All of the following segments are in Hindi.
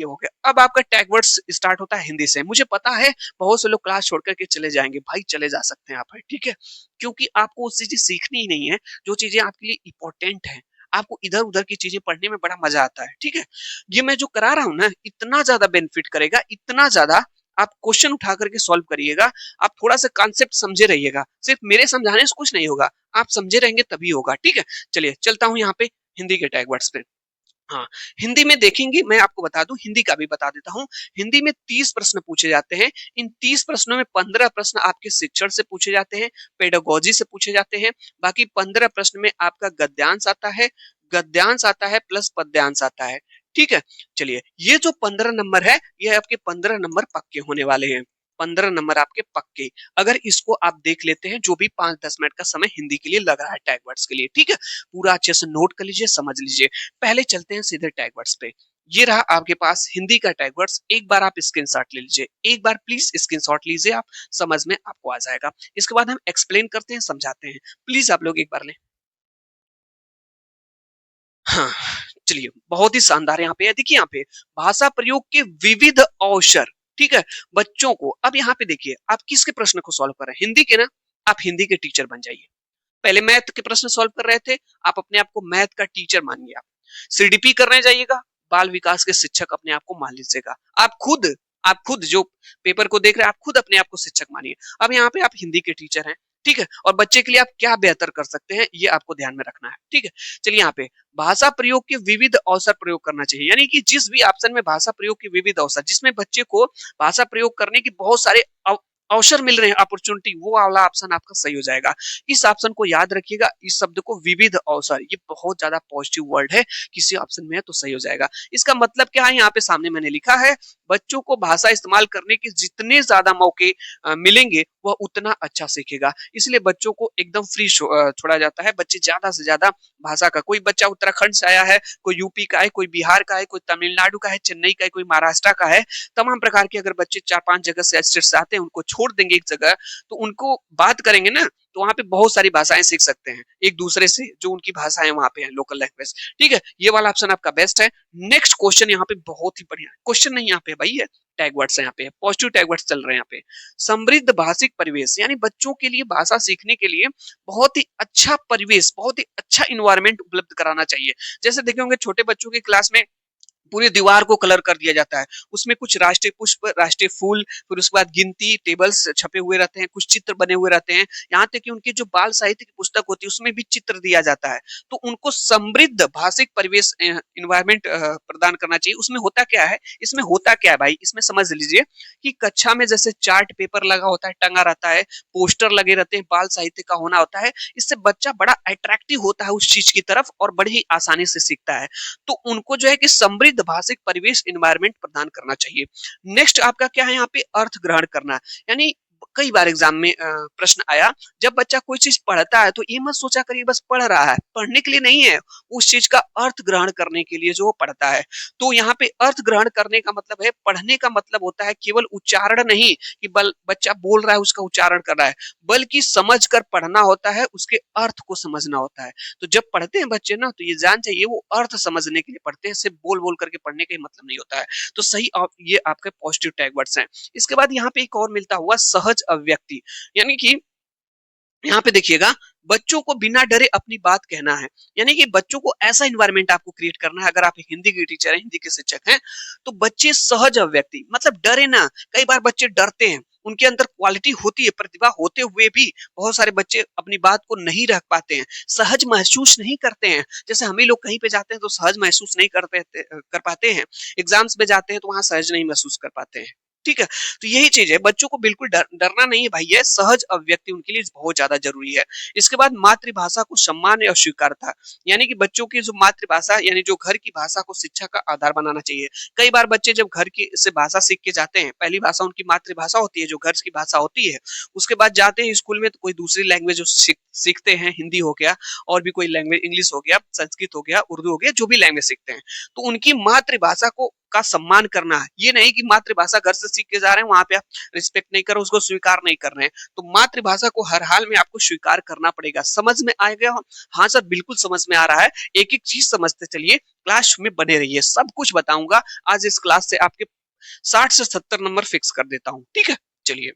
ये हो गया। अब आपका टैग वर्ड्स स्टार्ट होता है हिंदी से। मुझे पता है बहुत से लोग क्लास छोड़ करके चले जाएंगे, भाई चले जा सकते हैं आप, ठीक है, क्योंकि आपको वो चीजें सीखनी ही नहीं है जो चीजें आपके लिए इंपॉर्टेंट है। आपको इधर उधर की चीजें पढ़ने में बड़ा मजा आता है, ठीक है। ये मैं जो करा रहा हूँ ना, इतना ज्यादा बेनिफिट करेगा, इतना ज्यादा। आप क्वेश्चन उठा करके सॉल्व करिएगा, आप थोड़ा सा कॉन्सेप्ट समझे रहिएगा, सिर्फ मेरे समझाने से कुछ नहीं होगा, आप समझे रहेंगे तभी होगा, ठीक है। चलिए चलता हूँ यहाँ पे हिंदी के टैग वर्ड्स पे। हाँ, हिंदी में देखेंगे, मैं आपको बता दूं, हिंदी का भी बता देता हूँ। हिंदी में 30 प्रश्न पूछे जाते हैं। इन 30 प्रश्नों में 15 प्रश्न आपके शिक्षण से पूछे जाते हैं, पेडागोजी से पूछे जाते हैं। बाकी 15 प्रश्न में आपका गद्यांश आता है, गद्यांश आता है प्लस पद्यांश आता है, ठीक है। चलिए, ये जो 15 नंबर है, ये आपके 15 नंबर पक्के होने वाले हैं। 15 नंबर आपके पक्के, अगर इसको आप देख लेते हैं, जो भी 5-10 मिनट का समय हिंदी के लिए लग रहा है टैग वर्ड्स के लिए, ठीक है, पूरा अच्छे से नोट कर लीजिए, समझ लीजिए। पहले चलते हैं सीधे टैग वर्ड्स पे। ये रहा आपके पास हिंदी का टैग वर्ड्स। एक बार आप स्क्रीनशॉट ले लीजिए, एक बार प्लीज स्क्रीनशॉट लीजिए, आप समझ में आपको आ जाएगा। इसके बाद हम एक्सप्लेन करते हैं, समझाते हैं, प्लीज आप लोग एक बार लें। हाँ, चलिए, बहुत ही शानदार यहाँ पे है। देखिए, यहाँ पे भाषा प्रयोग के विविध अवसर, ठीक है, बच्चों को। अब यहाँ पे देखिए, आप किसके प्रश्न को सॉल्व कर रहे हैं, हिंदी के ना। आप हिंदी के टीचर बन जाइए। पहले मैथ के प्रश्न सॉल्व कर रहे थे, आप अपने आप को मैथ का टीचर मानिए। आप सीडीपी करने जाइएगा, बाल विकास के शिक्षक अपने आप को मान लीजिएगा। आप खुद जो पेपर को देख रहे हैं, आप खुद अपने आप को शिक्षक मानिए। अब यहाँ पे आप हिंदी के टीचर हैं, ठीक है, और बच्चे के लिए आप क्या बेहतर कर सकते हैं, ये आपको ध्यान में रखना है, ठीक है। चलिए, यहाँ पे भाषा प्रयोग के विविध अवसर प्रयोग करना चाहिए, यानी कि जिस भी ऑप्शन में भाषा प्रयोग के विविध अवसर, जिसमें बच्चे को भाषा प्रयोग करने की बहुत सारे अवसर मिल रहे हैं, अपॉर्चुनिटी, वो वाला ऑप्शन आपका सही हो जाएगा। इस ऑप्शन को याद रखिएगा, इस शब्द को विविध अवसर, ये बहुत ज्यादा पॉजिटिव वर्ड है, किसी ऑप्शन में है तो सही हो जाएगा। इसका मतलब क्या है, यहाँ पे सामने मैंने लिखा है, बच्चों को भाषा इस्तेमाल करने के जितने ज्यादा मौके मिलेंगे, वह उतना अच्छा सीखेगा। इसलिए बच्चों को एकदम फ्री छोड़ा जाता है। बच्चे ज्यादा से ज्यादा भाषा का, कोई बच्चा उत्तराखंड से आया है, कोई यूपी का है, कोई बिहार का है, कोई तमिलनाडु का है, चेन्नई का है, कोई महाराष्ट्र का है, तमाम प्रकार के अगर बच्चे 4-5 जगह से स्टेट से आते हैं, उनको छोड़ देंगे एक जगह, तो उनको बात करेंगे ना, तो वहां पे बहुत सारी भाषाएं सीख सकते हैं एक दूसरे से, जो उनकी भाषाएं वहां पे है, लोकल लैंग्वेज, ठीक है। ये वाला ऑप्शन आपका बेस्ट है। नेक्स्ट क्वेश्चन यहाँ पे बहुत ही बढ़िया क्वेश्चन नहीं, यहाँ पे भाई है टैग वर्ड्स है, यहाँ पे पॉजिटिव टैग वर्ड्स चल रहे हैं यहाँ पे। समृद्ध भाषिक परिवेश, यानी बच्चों के लिए भाषा सीखने के लिए बहुत ही अच्छा परिवेश, बहुत ही अच्छा इन्वायरमेंट उपलब्ध कराना चाहिए। जैसे देखे होंगे छोटे बच्चों की क्लास में पूरी दीवार को कलर कर दिया जाता है, उसमें कुछ राष्ट्रीय पुष्प, राष्ट्रीय फूल, फिर उसके बाद गिनती टेबल्स छपे हुए रहते हैं, कुछ चित्र बने हुए रहते हैं, यहाँ तक कि उनकी जो बाल साहित्य की पुस्तक होती है, उसमें भी चित्र दिया जाता है। तो उनको समृद्ध भाषिक परिवेश, इन्वायरमेंट प्रदान करना चाहिए। उसमें होता क्या है, इसमें होता क्या है भाई, इसमें समझ लीजिए कि कक्षा में जैसे चार्ट पेपर लगा होता है, टंगा रहता है, पोस्टर लगे रहते हैं, बाल साहित्य का होना होता है, इससे बच्चा बड़ा अट्रैक्टिव होता है उस चीज की तरफ, और बड़ी ही आसानी से सीखता है। तो उनको जो है कि समृद्ध भाषिक परिवेश, इन्वायरमेंट प्रदान करना चाहिए। नेक्स्ट आपका क्या है, यहाँ पे अर्थ ग्रहण करना, यानी कई बार एग्जाम में प्रश्न आया, जब बच्चा कोई चीज पढ़ता है तो ये मत सोचा करिए बस पढ़ रहा है, पढ़ने के लिए नहीं है, उस चीज का अर्थ ग्रहण करने के लिए जो वो पढ़ता है। तो यहाँ पे अर्थ ग्रहण करने का मतलब है, पढ़ने का मतलब होता है केवल उच्चारण नहीं, कि बच्चा बोल रहा है उसका उच्चारण कर रहा है, बल्कि समझ कर पढ़ना होता है, उसके अर्थ को समझना होता है। तो जब पढ़ते हैं बच्चे ना, तो ये जान चाहिए वो अर्थ समझने के लिए पढ़ते हैं, सिर्फ बोल बोल करके पढ़ने का ही मतलब नहीं होता है। तो सही ये आपके पॉजिटिव टैग वर्ड्स हैं। इसके बाद यहाँ पे एक और मिलता हुआ सहज अभिव्यक्ति, यानी कि यहाँ पे देखिएगा, बच्चों को बिना डरे अपनी बात कहना है, यानी कि बच्चों को ऐसा इन्वायरमेंट आपको क्रिएट करना है। अगर आप हिंदी के टीचर हैं, हिंदी के शिक्षक हैं, तो बच्चे सहज अभिव्यक्ति, मतलब डरे ना। कई बार बच्चे डरते हैं, उनके अंदर क्वालिटी होती है, प्रतिभा होते हुए भी बहुत सारे बच्चे अपनी बात को नहीं रख पाते हैं, सहज महसूस नहीं करते हैं। जैसे हम ही लोग कहीं पे जाते हैं तो सहज महसूस नहीं कर पाते हैं, एग्जाम्स में जाते हैं तो वहां सहज नहीं महसूस कर पाते हैं, ठीक है। तो यही चीज है, बच्चों को बिल्कुल डरना नहीं है भाई, ये सहज अभिव्यक्ति उनके लिए बहुत ज्यादा जरूरी है। इसके बाद मातृभाषा को सम्मान और स्वीकारता, यानी कि बच्चों की जो मातृभाषा, यानी जो घर की भाषा को शिक्षा का आधार बनाना चाहिए। कई बार बच्चे जब घर की से भाषा सीख के जाते हैं, पहली भाषा उनकी मातृभाषा होती है, जो घर की भाषा होती है, उसके बाद जाते हैं स्कूल में तो कोई दूसरी लैंग्वेज सीखते हैं, हिंदी हो गया, और भी कोई लैंग्वेज, इंग्लिश हो गया, संस्कृत हो गया, उर्दू हो गया, जो भी लैंग्वेज सीखते हैं, तो उनकी मातृभाषा को का सम्मान करना है। ये नहीं कि मातृभाषा घर से सीख के जा रहे हैं, वहां पे आप रिस्पेक्ट नहीं कर रहे, उसको स्वीकार नहीं कर रहे हैं। तो मातृभाषा को हर हाल में आपको स्वीकार करना पड़ेगा। समझ में आ गया? हाँ सर, बिल्कुल समझ में आ रहा है। एक एक चीज समझते चलिए, क्लास में बने रहिए, सब कुछ बताऊंगा। आज इस क्लास से आपके 60 से 70 नंबर फिक्स कर देता हूँ, ठीक है। चलिए,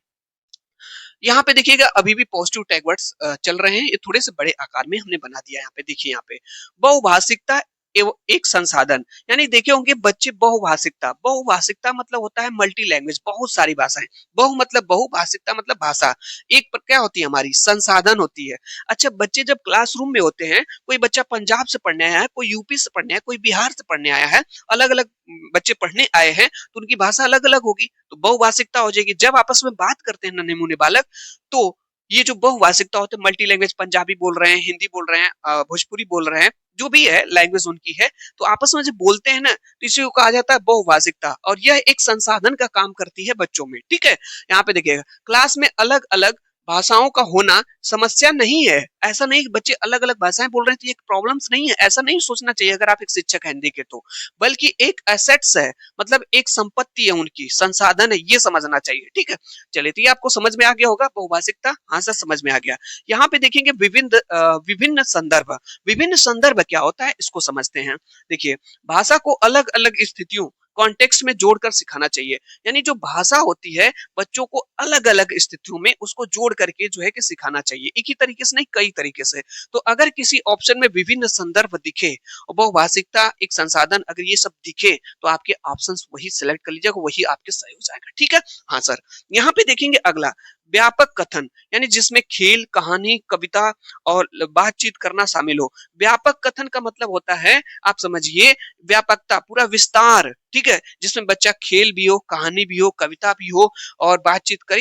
यहाँ पे देखिएगा अभी भी पॉजिटिव टैग वर्ड्स चल रहे हैं। ये थोड़े से बड़े आकार में हमने बना दिया है। यहाँ पे देखिए, यहाँ पे बहुभाषिकता एवं एक संसाधन, यानी देखे होंगे बच्चे, बहुभाषिकता, बहुभाषिकता मतलब होता है मल्टी लैंग्वेज, बहुत सारी भाषाएं। बहु मतलब बहुभाषिकता मतलब भाषा। एक पर क्या होती है हमारी, संसाधन होती है। अच्छा, बच्चे जब क्लासरूम में होते हैं, कोई बच्चा पंजाब से पढ़ने आया है, कोई यूपी से पढ़ने आया है, कोई बिहार से पढ़ने आया है, अलग अलग बच्चे पढ़ने आए हैं, तो उनकी भाषा अलग अलग होगी, तो बहुभाषिकता हो जाएगी। जब आपस में बात करते हैं नन्हे मुन्ने बालक, तो ये जो बहुभाषिकता होते हैं, मल्टी लैंग्वेज, पंजाबी बोल रहे हैं, हिंदी बोल रहे हैं, भोजपुरी बोल रहे हैं, जो भी है लैंग्वेज उनकी है, तो आपस में जब बोलते हैं ना, तो इसी को कहा जाता है बहुभाषिकता। और यह एक संसाधन का काम करती है बच्चों में, ठीक है। यहाँ पे देखिएगा, क्लास में अलग अलग भाषाओं का होना समस्या नहीं है। ऐसा नहीं कि बच्चे अलग अलग भाषाएं बोल रहे हैं तो ये प्रॉब्लम्स नहीं है, ऐसा नहीं सोचना चाहिए अगर आप एक शिक्षक हैं हिंदी के, तो बल्कि एक एसेट्स है, मतलब एक संपत्ति है उनकी, संसाधन है, ये समझना चाहिए, ठीक है। चलिए, तो ये आपको समझ में आ गया होगा बहुभाषिकता। हाँ सर, समझ में आ गया। यहाँ पे देखेंगे विभिन्न संदर्भ। विभिन्न संदर्भ क्या होता है, इसको समझते हैं। देखिए, भाषा को अलग अलग स्थितियों, कॉन्टेक्स्ट में जोड़कर सिखाना चाहिए। यानी जो भाषा होती है, बच्चों को अलग अलग स्थितियों में उसको जोड़ करके जो है कि सिखाना चाहिए, एक ही तरीके से नहीं, कई तरीके से। तो अगर किसी ऑप्शन में विभिन्न संदर्भ दिखे और बहुभाषिकता एक संसाधन, अगर ये सब दिखे, तो आपके ऑप्शन वही सिलेक्ट कर लीजिएगा, वही आपके सही हो जाएगा, ठीक है। हाँ सर, यहाँ पे देखेंगे अगला, व्यापक कथन, यानी जिसमें खेल, कहानी, कविता और बातचीत करना शामिल हो। व्यापक कथन का मतलब होता है, आप समझिए, व्यापकता, पूरा विस्तार, ठीक है, जिसमें बच्चा खेल भी हो, कहानी भी हो, कविता भी हो और बातचीत करे।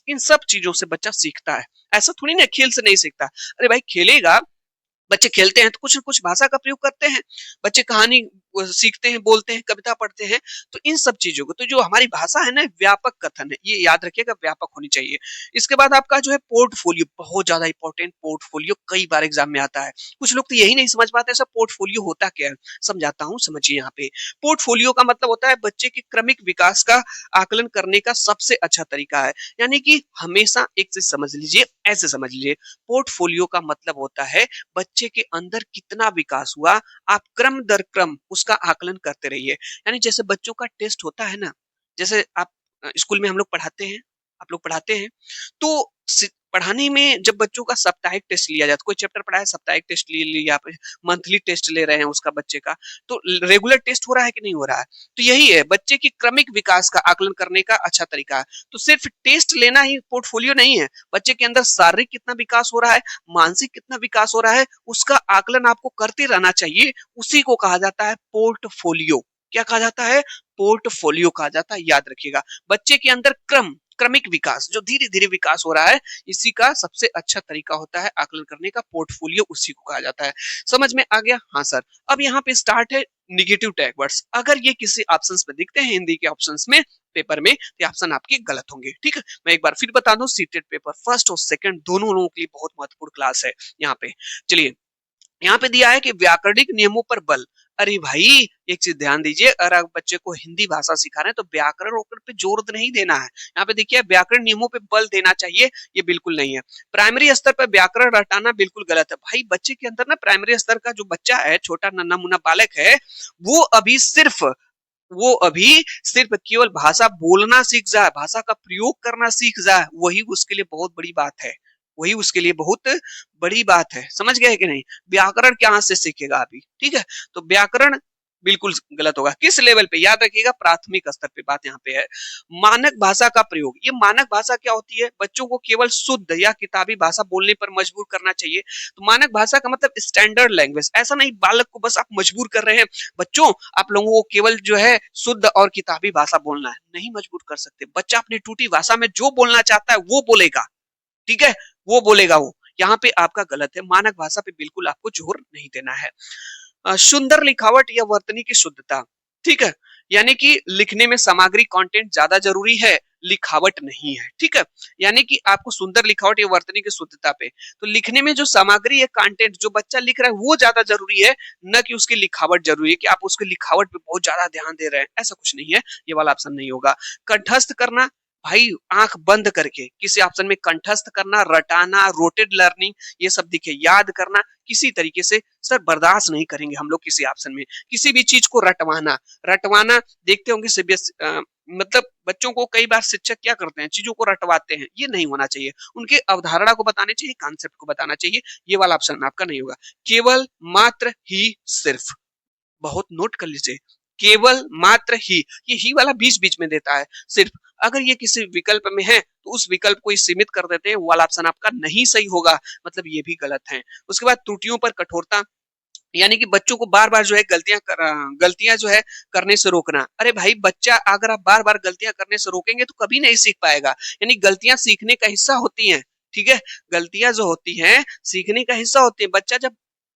इन सब चीजों से बच्चा सीखता है। ऐसा थोड़ी ना खेल से नहीं सीखता। अरे भाई, खेलेगा, बच्चे खेलते हैं तो कुछ न कुछ भाषा का प्रयोग करते हैं, बच्चे कहानी सीखते हैं, बोलते हैं, कविता पढ़ते हैं, तो इन सब चीजों को, तो जो हमारी भाषा है ना, व्यापक कथन है, ये याद रखिएगा, व्यापक होनी चाहिए। इसके बाद आपका जो है पोर्टफोलियो, बहुत ज्यादा इंपॉर्टेंट, पोर्टफोलियो कई बार एग्जाम में आता है। कुछ लोग तो यही नहीं समझ पाते सब पोर्टफोलियो होता क्या है, समझाता हूँ, समझिए। यहाँ पे पोर्टफोलियो का मतलब होता है बच्चे के क्रमिक विकास का आकलन करने का सबसे अच्छा तरीका है। यानी कि हमेशा एक चीज समझ लीजिए, ऐसे समझ लीजिए, पोर्टफोलियो का मतलब होता है बच्चे के अंदर कितना विकास हुआ, आप क्रम दर क्रम उसका आकलन करते रहिए। यानी जैसे बच्चों का टेस्ट होता है ना, जैसे आप स्कूल में हम लोग पढ़ाते हैं, आप लोग पढ़ाते हैं, तो पढ़ाने में जब बच्चों का साप्ताहिक टेस्ट लिया जाता है, कोई चैप्टर पढ़ा है, साप्ताहिक टेस्ट ले लिया, आप मंथली टेस्ट ले रहे हैं उसका बच्चे का, तो रेगुलर टेस्ट हो रहा है कि नहीं हो रहा है। तो यही है बच्चे की क्रमिक विकास का आकलन करने का अच्छा तरीका है। तो सिर्फ टेस्ट लेना ही पोर्टफोलियो नहीं है, बच्चे के अंदर शारीरिक कितना विकास हो रहा है, मानसिक कितना विकास हो रहा है, उसका आकलन आपको करते रहना चाहिए। उसी को कहा जाता है पोर्टफोलियो। क्या कहा जाता है? पोर्टफोलियो कहा जाता है, याद रखिएगा। बच्चे के अंदर क्रमिक विकास, जो धीरे धीरे विकास हो रहा है, इसी का सबसे अच्छा तरीका होता है आकलन करने का, पोर्टफोलियो उसी को कहा जाता है। समझ में आ गया? हाँ सर। अब यहाँ पे स्टार्ट है निगेटिव टैग वर्ड्स। अगर ये किसी ऑप्शंस में दिखते हैं, हिंदी के ऑप्शंस में, पेपर में, तो ऑप्शन आपके गलत होंगे, ठीक है। मैं एक बार फिर बता दूं, सीटेड पेपर फर्स्ट और सेकंड दोनों लोगों के लिए बहुत महत्वपूर्ण क्लास है यहाँ पे। चलिए, यहाँ पे दिया है कि व्याकरणिक नियमों पर बल। अरे भाई, एक चीज ध्यान दीजिए, अगर आप बच्चे को हिंदी भाषा सिखा रहे हैं तो व्याकरण पे जोर नहीं देना है। यहाँ पे देखिए, व्याकरण नियमों पे बल देना चाहिए, ये बिल्कुल नहीं है। प्राइमरी स्तर पर व्याकरण रटाना बिल्कुल गलत है। भाई, बच्चे के अंदर ना, प्राइमरी स्तर का जो बच्चा है, छोटा नन्हा मुन्ना बालक है, वो अभी सिर्फ केवल भाषा बोलना सीख जाए, भाषा का प्रयोग करना सीख जाए, वही उसके लिए बहुत बड़ी बात है। वही उसके लिए बहुत बड़ी बात है। समझ गए कि नहीं? व्याकरण क्या से सीखेगा अभी, ठीक है। तो व्याकरण बिल्कुल गलत होगा। किस लेवल पे? याद रखिएगा, प्राथमिक स्तर पे बात यहाँ पे है। मानक भाषा का प्रयोग। ये मानक भाषा क्या होती है? बच्चों को केवल शुद्ध या किताबी भाषा बोलने पर मजबूर करना चाहिए। तो मानक भाषा का मतलब स्टैंडर्ड लैंग्वेज। ऐसा नहीं बालक को बस आप मजबूर कर रहे हैं, बच्चों आप लोगों को केवल जो है शुद्ध और किताबी भाषा बोलना है, नहीं मजबूर कर सकते। बच्चा अपनी टूटी भाषा में जो बोलना चाहता है वो बोलेगा, ठीक है, वो बोलेगा। वो यहाँ पे आपका गलत है, मानक भाषा पे बिल्कुल आपको जोर नहीं देना है। सुंदर लिखावट या वर्तनी की शुद्धता, ठीक है, यानी कि लिखने में सामग्री कंटेंट ज्यादा जरूरी है, लिखावट नहीं है, ठीक है। यानी कि आपको सुंदर लिखावट या वर्तनी की शुद्धता पे, तो लिखने में जो सामग्री है, कंटेंट जो बच्चा लिख रहा है वो ज्यादा जरूरी है, न कि उसकी लिखावट जरूरी है कि आप उसकी लिखावट पे बहुत ज्यादा ध्यान दे रहे हैं, ऐसा कुछ नहीं है। ये वाला ऑप्शन नहीं होगा। कंठस्थ करना, भाई आंख बंद करके किसी ऑप्शन में कंठस्थ करना, रटाना, रोटेड लर्निंग, ये सब दिखे, याद करना, किसी तरीके से सर बर्दाश्त नहीं करेंगे हम लोग किसी ऑप्शन में। किसी भी चीज को रटवाना, रटवाना देखते होंगे सीबीएसई, मतलब बच्चों को कई बार शिक्षक क्या करते हैं, चीजों को रटवाते हैं, ये नहीं होना चाहिए। उनके अवधारणा को बताने चाहिए, कॉन्सेप्ट को बताना चाहिए। ये वाला ऑप्शन आपका नहीं होगा। केवल, मात्र, ही, सिर्फ, बहुत नोट कर लीजिए। केवल, मात्र, ही, ये ही वाला बीच बीच में देता है। सिर्फ, अगर ये किसी विकल्प में है तो उस विकल्प को सीमित कर देते हैं, वो वाला ऑप्शन आपका नहीं सही होगा, मतलब ये भी गलत है। उसके बाद त्रुटियों पर कठोरता, यानी कि बच्चों को बार बार जो है गलतियां जो है करने से रोकना। अरे भाई बच्चा अगर आप बार बार गलतियां करने से रोकेंगे तो कभी नहीं सीख पाएगा। यानी गलतियां सीखने का हिस्सा होती हैं, ठीक है। गलतियां जो होती हैं सीखने का हिस्सा होती है। बच्चा जब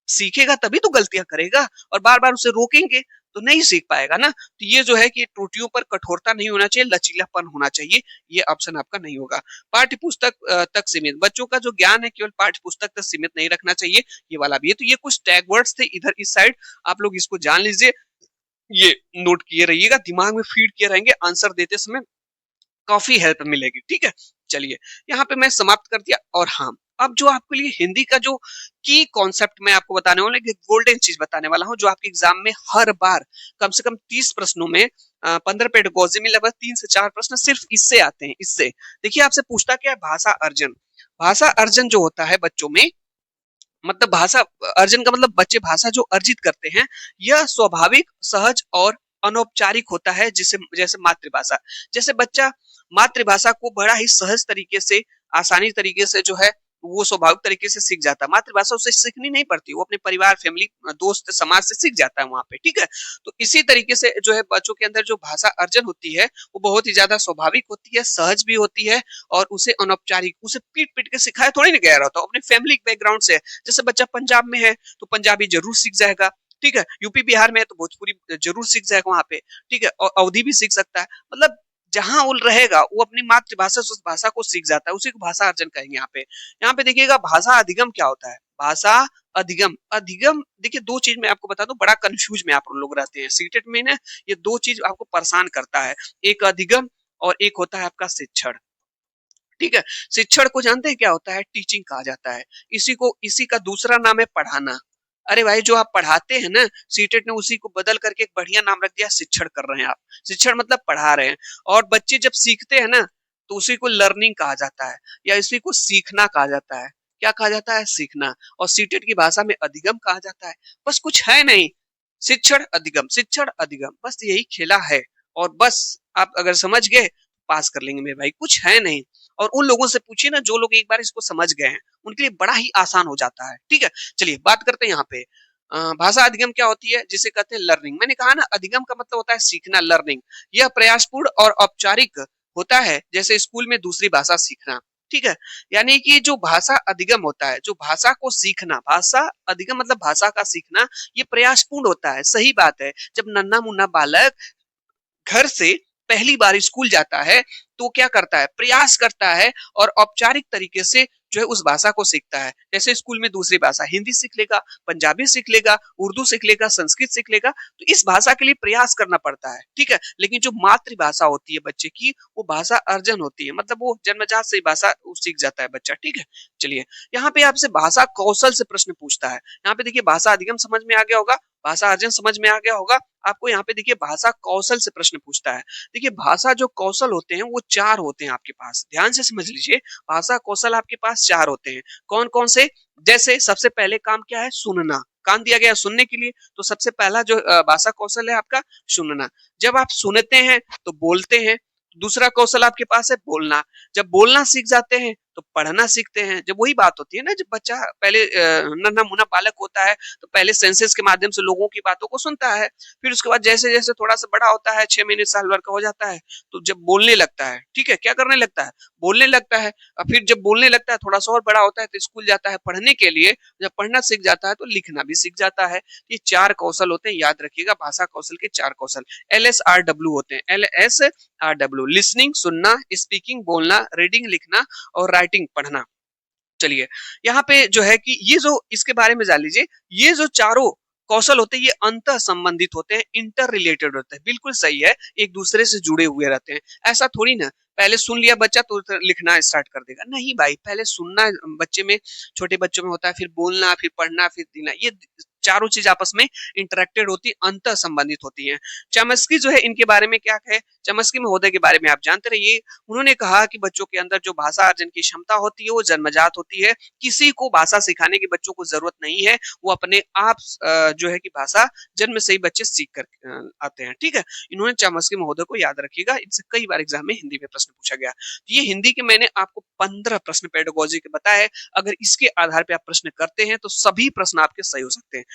सीखेगा तभी तो गलतियां करेगा, और बार बार उसे रोकेंगे तो नहीं सीख पाएगा ना। तो ये जो है कि त्रुटियों पर कठोरता नहीं होना चाहिए, लचीलापन होना चाहिए। ये ऑप्शन आपका नहीं होगा। पाठ्य पुस्तक तक सीमित, बच्चों का जो ज्ञान है केवल पाठ्य पुस्तक तक सीमित नहीं रखना चाहिए, ये वाला भी है। तो ये कुछ टैग वर्ड्स थे इधर इस साइड, आप लोग इसको जान लीजिए, ये नोट किए रहिएगा, दिमाग में फीड किए रहेंगे, आंसर देते समय काफी हेल्प मिलेगी, ठीक है। चलिए यहाँ पे मैं समाप्त कर दिया। और हाँ, अब जो आपके लिए हिंदी का जो की कॉन्सेप्ट मैं आपको बताने वाला हूँ, गोल्डन चीज बताने वाला हूँ, जो आपके एग्जाम में हर बार कम से कम 30 प्रश्नों में 15 पेडागोजी में लगभग 3 से 4 प्रश्न सिर्फ इससे आते हैं। इससे देखिए, आपसे पूछता क्या है, भाषा अर्जन। भाषा अर्जन जो होता है बच्चों में, मतलब भाषा अर्जन का मतलब बच्चे भाषा जो अर्जित करते हैं, यह स्वाभाविक, सहज और अनौपचारिक होता है, जिसे जैसे मातृभाषा। जैसे बच्चा मातृभाषा को बड़ा ही सहज तरीके से, आसानी तरीके से जो है वो स्वाभाविक तरीके से सीख जाता है। मातृभाषा उसे सीखनी नहीं पड़ती, वो अपने परिवार, फैमिली, दोस्त, समाज से सीख जाता है वहां पे, ठीक है। तो इसी तरीके से जो है बच्चों के अंदर जो भाषा अर्जन होती है वो बहुत ही ज्यादा स्वाभाविक होती है, सहज भी होती है, और उसे अनौपचारिक, उसे पीट पीट के सिखाया थोड़ी ना गया रहता, अपने फैमिली बैकग्राउंड से। जैसे बच्चा पंजाब में है तो पंजाबी जरूर सीख जाएगा, ठीक है। यूपी बिहार में है तो भोजपुरी जरूर सीख जाएगा वहां पे, ठीक है। और अवधी भी सीख सकता है, मतलब जहां वो रहेगा वो अपनी मातृभाषा से उस भाषा को सीख जाता है, उसी को भाषा अर्जन कहेंगे। यहाँ पे देखिएगा भाषा अधिगम क्या होता है। भाषा अधिगम, अधिगम देखिए, दो चीज मैं आपको बता दूं, बड़ा कंफ्यूज में आप लोग रहते हैं सीटेट में ना, ये दो चीज आपको परेशान करता है, एक अधिगम और एक होता है आपका शिक्षण, ठीक है। शिक्षण को जानते हैं क्या होता है, टीचिंग कहा जाता है। इसी का दूसरा नाम है पढ़ाना। अरे भाई जो आप पढ़ाते हैं ना, सीटेट ने उसी को बदल करके एक बढ़िया नाम रख दिया, शिक्षण कर रहे हैं आप। शिक्षण मतलब पढ़ा रहे हैं। और बच्चे जब सीखते हैं ना तो उसी को लर्निंग कहा जाता है, या इसी को सीखना कहा जाता है। क्या कहा जाता है, सीखना। और सीटेट की भाषा में अधिगम कहा जाता है। बस कुछ है नहीं, शिक्षण अधिगम, शिक्षण अधिगम, बस यही खेला है। और बस आप अगर समझ गए पास कर लेंगे मेरे भाई, कुछ है नहीं। और उन लोगों से पूछिए ना जो लोग एक बार इसको समझ गए हैं, उनके लिए बड़ा ही आसान हो जाता है, ठीक है। चलिए बात करते हैं यहाँ पे भाषा अधिगम क्या होती है, जिसे कहते हैं लर्निंग। मैंने कहा ना, अधिगम का मतलब होता है सीखना, लर्निंग। यह प्रयासपूर्ण और औपचारिक होता है, जैसे स्कूल में दूसरी भाषा सीखना, ठीक है। यानी कि जो भाषा अधिगम होता है, जो भाषा को सीखना, भाषा अधिगम मतलब भाषा का सीखना, ये प्रयासपूर्ण होता है। सही बात है, जब नन्हा मुन्ना बालक घर से पहली बार स्कूल जाता है तो क्या करता है, प्रयास करता है, और औपचारिक तरीके से जो है उस भाषा को सीखता है। जैसे स्कूल में दूसरी भाषा हिंदी सीख लेगा, पंजाबी सीख लेगा, उर्दू सीख लेगा, संस्कृत सीख लेगा, तो इस भाषा के लिए प्रयास करना पड़ता है, ठीक है। लेकिन जो मातृभाषा होती है बच्चे की, वो भाषा अर्जन होती है, मतलब वो जन्मजात से भाषा सीख जाता है बच्चा, ठीक है। चलिए यहाँ पे आपसे भाषा कौशल से प्रश्न पूछता है। यहाँ पे देखिए भाषा अधिगम समझ में आ गया होगा, भाषा अर्जन समझ में आ गया होगा आपको। यहाँ पे देखिए भाषा कौशल से प्रश्न पूछता है। देखिए भाषा जो कौशल होते हैं वो 4 होते हैं आपके पास, ध्यान से समझ लीजिए। भाषा कौशल आपके पास 4 होते हैं। कौन कौन से, जैसे सबसे पहले काम क्या है, सुनना। कान दिया गया सुनने के लिए, तो सबसे पहला जो भाषा कौशल है आपका सुनना। जब आप सुनते हैं तो बोलते हैं। दूसरा कौशल आपके पास है बोलना। जब बोलना सीख जाते हैं तो पढ़ना सीखते हैं। जब वही बात होती है ना, जब बच्चा पहले नन्हा-मुन्ना बालक होता है, तो पहले सेंसेस के माध्यम से लोगों की बातों को सुनता है। फिर उसके बाद जैसे-जैसे थोड़ा-सा बड़ा होता है, 6 महीने, साल भर का हो जाता है, तो जब बोलने लगता है, ठीक है? क्या करने लगता है? बोलने लगता है। और फिर जब बोलने लगता है, थोड़ा-सा और बड़ा होता है, तो स्कूल जाता है पढ़ने के लिए। जब पढ़ना सीख जाता है, तो लिखना भी सीख जाता है। ये 4 कौशल होते हैं, याद रखिएगा, भाषा कौशल के 4 कौशल। LSRW होते हैं। LSRW, लिसनिंग सुनना, स्पीकिंग बोलना, रीडिंग लिखना और राइटिंग पढ़ना। चलिए, यहाँ पे जो है कि ये जो इसके बारे में जान लीजिए, ये जो चारों कौशल होते हैं, ये अंतः संबंधित होते हैं, इंटर रिलेटेड होते हैं। बिल्कुल सही है, एक दूसरे से जुड़े हुए रहते हैं। ऐसा थोड़ी ना पहले सुन लिया बच्चा तो लिखना स्टार्ट कर देगा। नहीं भाई, पहले सुनना बच्चे में, छोटे बच्चों में होता है, फिर बोलना, फिर पढ़ना, फिर लिखना। ये चारों चीज आपस में इंटरेक्टेड होती, अंतः संबंधित होती हैं। चमस्की जो है, इनके बारे में क्या है? चमस्की महोदय के बारे में आप जानते रहिए। उन्होंने कहा कि बच्चों के अंदर जो भाषा अर्जन की क्षमता होती है, वो जन्मजात होती है। किसी को भाषा सिखाने की बच्चों को जरूरत नहीं है, वो अपने आप जो है कि भाषा जन्म से ही बच्चे सीख कर आते हैं। ठीक है, इन्होंने चमस्की महोदय को याद रखिएगा, इनसे कई बार एग्जाम में हिंदी में प्रश्न पूछा गया। तो ये हिंदी के मैंने आपको 15 प्रश्न पेडागोजी के बताए। अगर इसके आधार पे आप प्रश्न करते हैं तो सभी प्रश्न आपके सही हो सकते हैं।